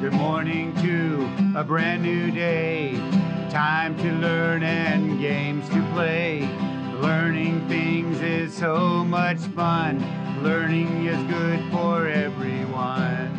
Good morning to a brand new day. Time to learn and games to play. Learning things is so much fun. Learning is good for everyone.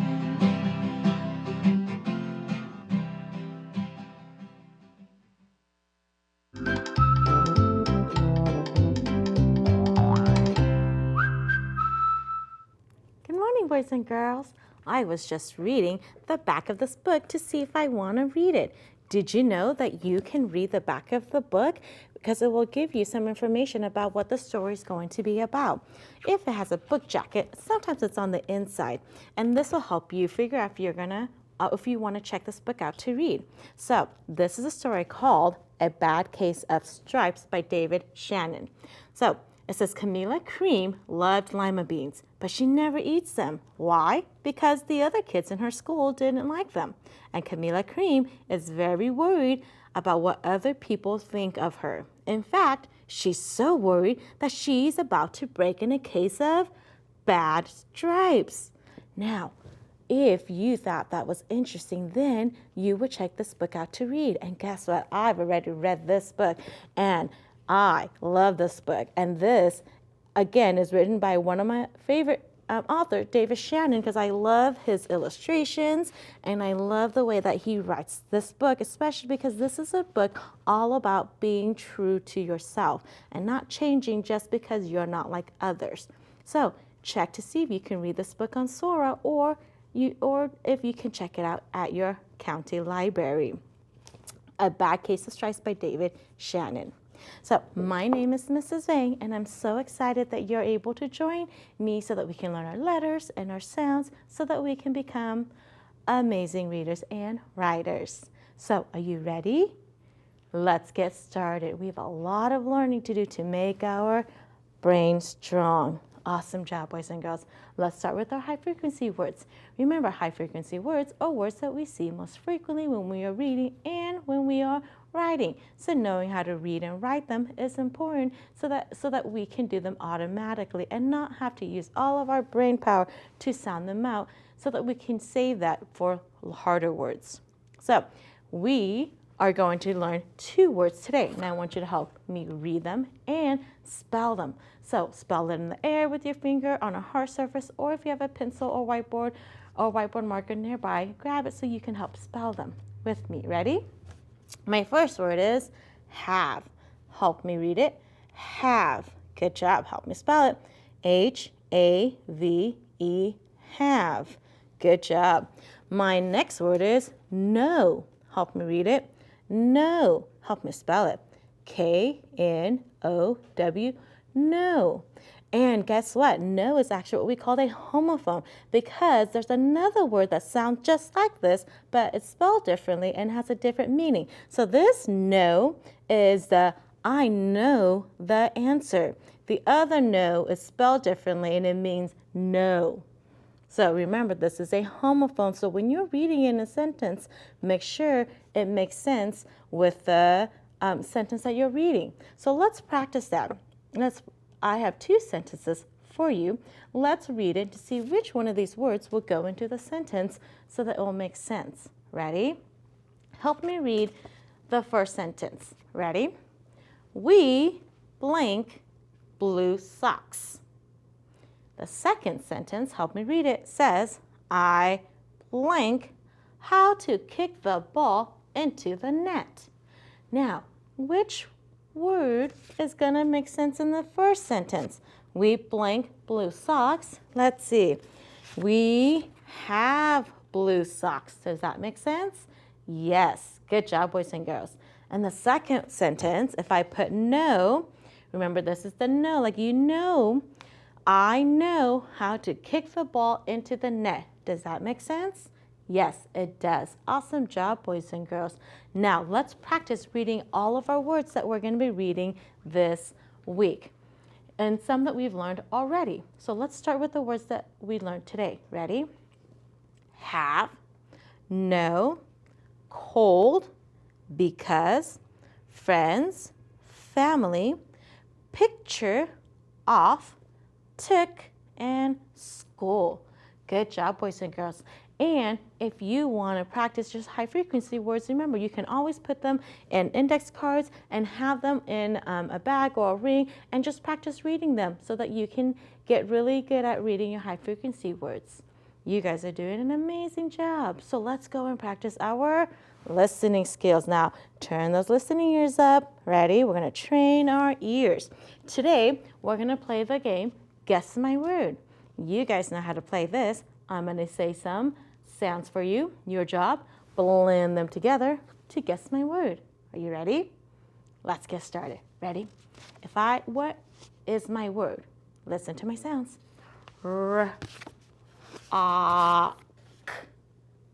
Good morning, boys and girls. I was just reading the back of this book to see if I want to read it. Did you know that you can read the back of the book? Because it will give you some information about what the story is going to be about. If it has a book jacket, sometimes it's on the inside. And this will help you figure out if you want to check this book out to read. So this is a story called A Bad Case of Stripes by David Shannon. So it says Camilla Cream loved lima beans, but she never eats them. Why? Because the other kids in her school didn't like them. And Camilla Cream is very worried about what other people think of her. In fact, she's so worried that she's about to break in a case of bad stripes. Now, if you thought that was interesting, then you would check this book out to read. And guess what? I've already read this book, and I love this book. And this, again, is written by one of my favorite author, David Shannon, because I love his illustrations and I love the way that he writes this book, especially because this is a book all about being true to yourself and not changing just because you're not like others. So check to see if you can read this book on Sora or if you can check it out at your county library. A Bad Case of Stripes by David Shannon. So my name is Mrs. Vang, and I'm so excited that you're able to join me so that we can learn our letters and our sounds so that we can become amazing readers and writers. So are you ready? Let's get started. We have a lot of learning to do to make our brain strong. Awesome job, boys and girls. Let's start with our high frequency words. Remember, high frequency words are words that we see most frequently when we are reading and when we are writing. So knowing how to read and write them is important so that we can do them automatically and not have to use all of our brain power to sound them out so that we can save that for harder words. So we are going to learn 2 words today. Now I want you to help me read them and spell them. So spell it in the air with your finger on a hard surface, or if you have a pencil or whiteboard marker nearby, grab it so you can help spell them with me. Ready? My first word is have. Help me read it. Have. Good job. Help me spell it. H-A-V-E, have. Good job. My next word is know. Help me read it. Know. Help me spell it. K-N-O-W, know. And guess what? No is actually what we call a homophone because there's another word that sounds just like this, but it's spelled differently and has a different meaning. So this no is the I know the answer. The other no is spelled differently and it means no. So remember, this is a homophone. So when you're reading in a sentence, make sure it makes sense with the sentence that you're reading. So let's practice that. I have 2 sentences for you. Let's read it to see which one of these words will go into the sentence so that it will make sense. Ready? Help me read the first sentence. Ready? We blank blue socks. The second sentence, help me read it, says, I blank how to kick the ball into the net. Now, which word is going to make sense in the first sentence? We blank blue socks. Let's see. We have blue socks. Does that make sense? Yes. Good job, boys and girls. And the second sentence, if I put no, remember this is the no, like you know, I know how to kick the ball into the net. Does that make sense? Yes, it does. Awesome job, boys and girls. Now, let's practice reading all of our words that we're going to be reading this week, and some that we've learned already. So let's start with the words that we learned today. Ready? Have, know, cold, because, friends, family, picture, off, took, and school. Good job, boys and girls. And if you want to practice just high frequency words, remember you can always put them in index cards and have them in a bag or a ring and just practice reading them so that you can get really good at reading your high frequency words. You guys are doing an amazing job. So let's go and practice our listening skills. Now, turn those listening ears up. Ready? We're going to train our ears. Today, we're going to play the game, Guess My Word. You guys know how to play this. I'm going to say some sounds for you. Your job, blend them together to guess my word. Are you ready? Let's get started. Ready? What is my word? Listen to my sounds. R, k.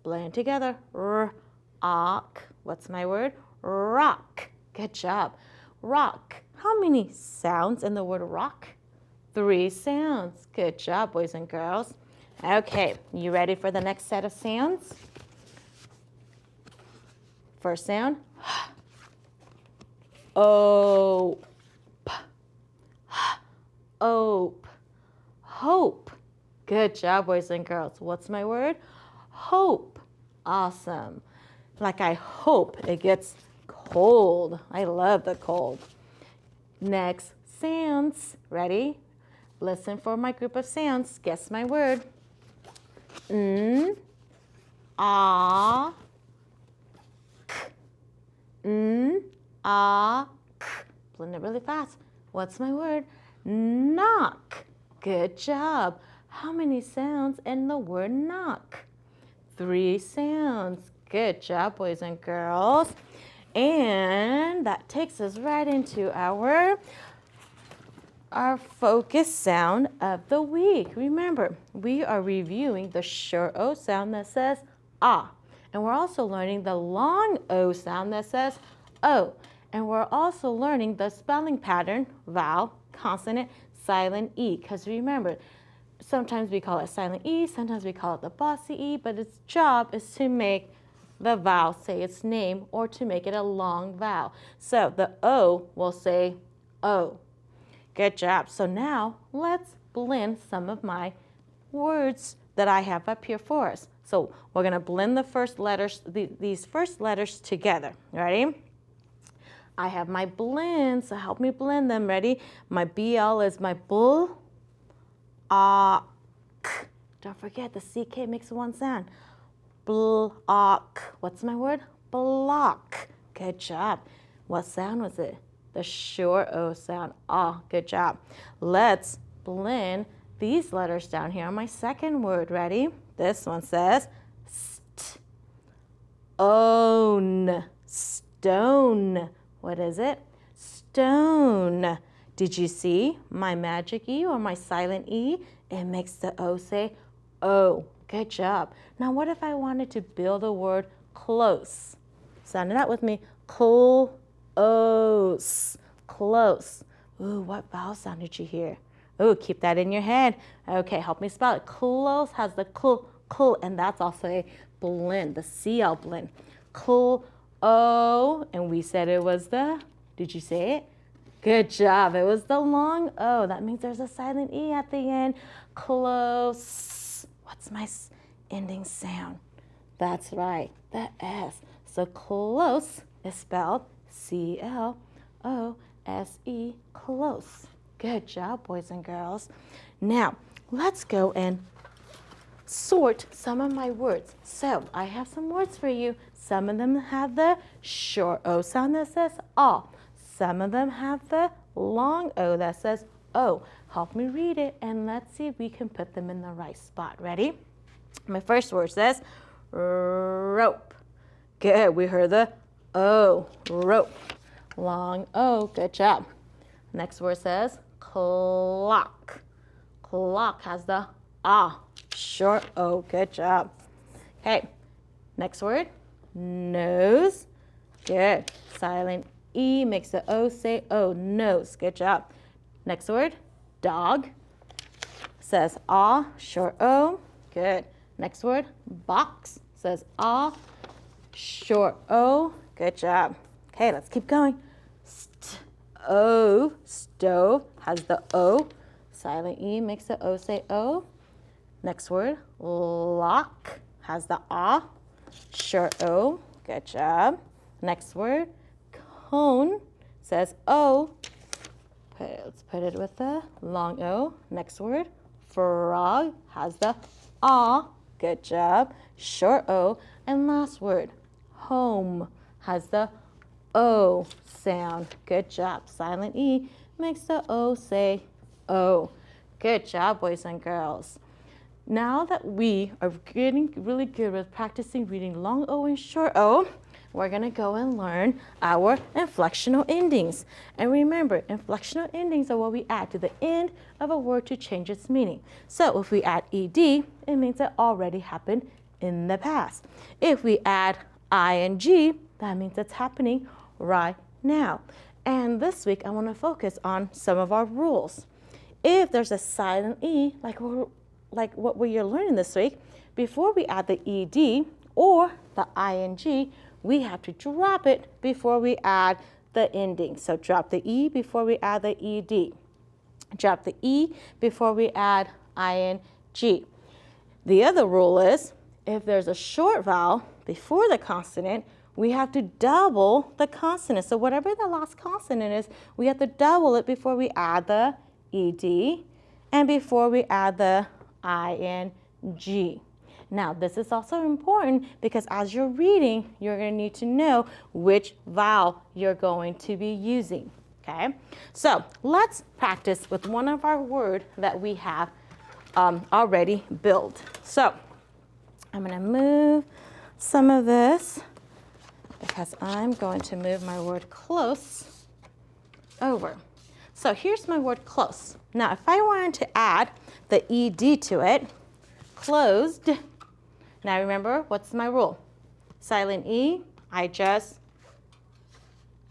Blend together. R, k. What's my word? Rock. Good job. Rock. How many sounds in the word rock? 3 sounds. Good job, boys and girls. Okay, you ready for the next set of sounds? First sound. Ope. Ope. Hope. Good job, boys and girls. What's my word? Hope. Awesome. Like I hope it gets cold. I love the cold. Next, sounds. Ready? Listen for my group of sounds. Guess my word. N, a, k. N, a, k. Blend it really fast. What's my word? Knock. Good job. How many sounds in the word knock? 3 sounds. Good job, boys and girls. And that takes us right into our focus sound of the week. Remember, we are reviewing the short O sound that says ah. And we're also learning the long O sound that says O. And we're also learning the spelling pattern, vowel, consonant, silent E. Because remember, sometimes we call it silent E, sometimes we call it the bossy E, but its job is to make the vowel say its name or to make it a long vowel. So the O will say O. Good job. So now let's blend some of my words that I have up here for us. So we're going to blend the first letters, these first letters together. Ready? I have my blend, so help me blend them. Ready? My BL is my bull. K. Don't forget the CK makes one sound. Block. What's my word? Block. Good job. What sound was it? The short O sound. Ah, good job. Let's blend these letters down here on my second word. Ready? This one says st. Own. Stone. What is it? Stone. Did you see my magic E or my silent E? It makes the O say O. Good job. Now what if I wanted to build a word close? Sound it out with me. Close. Close. Ooh, what vowel sound did you hear? Ooh, keep that in your head. Okay, help me spell it. Close has the cl, and that's also a blend, the CL blend. O, and we said it was the, did you say it? Good job. It was the long O. That means there's a silent E at the end. Close. What's my ending sound? That's right, the S. So close is spelled C-L-O-S-E, close. Good job, boys and girls. Now, let's go and sort some of my words. So I have some words for you. Some of them have the short O sound that says ah. Some of them have the long O that says O. Help me read it and let's see if we can put them in the right spot. Ready? My first word says rope. Good, we heard the O, rope. Long O, good job. Next word says clock. Clock has the ah, short O, good job. Okay, next word, nose. Good, silent E makes the O say O, nose, good job. Next word, dog. Says ah, short O, good. Next word, box. Says ah, short O, good job. Okay, let's keep going. O, stove, has the O. Silent E makes the O say O. Next word, lock, has the ah. Short O. Good job. Next word. Cone says O. Let's put it with the long O. Next word. Frog has the ah. Good job. Short O. And last word. Home has the O sound. Good job. Silent E makes the O say O. Good job, boys and girls. Now that we are getting really good with practicing reading long O and short O, we're going to go and learn our inflectional endings. And remember, inflectional endings are what we add to the end of a word to change its meaning. So if we add ed, it means it already happened in the past. If we add ing, that means it's happening right now. And this week, I want to focus on some of our rules. If there's a silent E, like what we're learning this week, before we add the ed or the ing, we have to drop it before we add the ending. So drop the E before we add the ed. Drop the E before we add ing. The other rule is, if there's a short vowel before the consonant, we have to double the consonant. So whatever the last consonant is, we have to double it before we add the ed and before we add the ing. Now, this is also important because as you're reading, you're going to need to know which vowel you're going to be using, okay? So let's practice with one of our words that we have already built. So I'm going to move some of this because I'm going to move my word close over. So here's my word close. Now, if I wanted to add the ed to it, closed. Now remember, what's my rule? Silent E,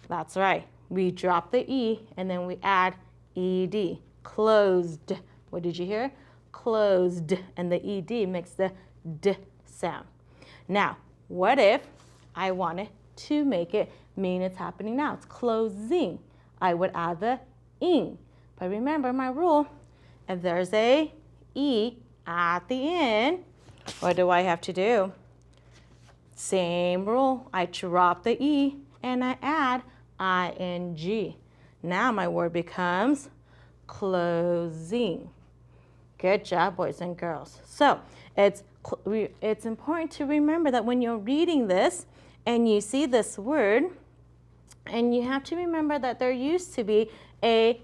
that's right. We drop the E and then we add ed. Closed. What did you hear? Closed. And the ed makes the d sound. Now, what if I wanted to make it mean it's happening now? It's closing. I would add the ing. But remember my rule, if there's a E at the end, what do I have to do? Same rule. I drop the E and I add ing. Now my word becomes closing. Good job, boys and girls. So it's important to remember that when you're reading this and you see this word, and you have to remember that there used to be a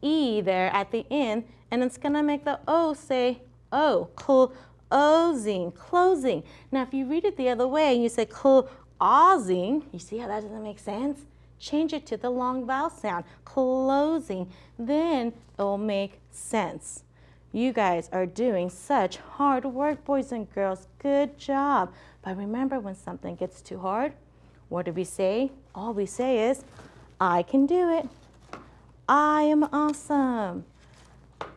E there at the end, and it's going to make the O say O. Closing, closing. Now, if you read it the other way and you say closing, you see how that doesn't make sense? Change it to the long vowel sound, closing. Then it will make sense. You guys are doing such hard work, boys and girls. Good job. But remember, when something gets too hard, what do we say? All we say is, I can do it. I am awesome.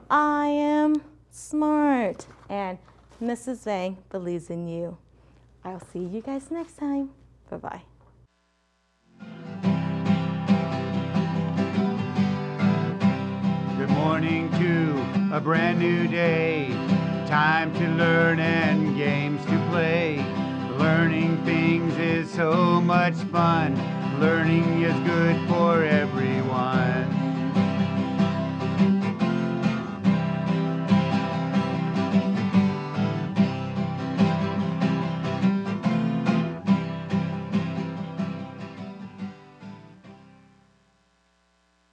I am smart. And Mrs. Vang believes in you. I'll see you guys next time. Bye-bye. Good morning to a brand new day. Time to learn and games to play. Learning things is so much fun. Learning is good for everyone.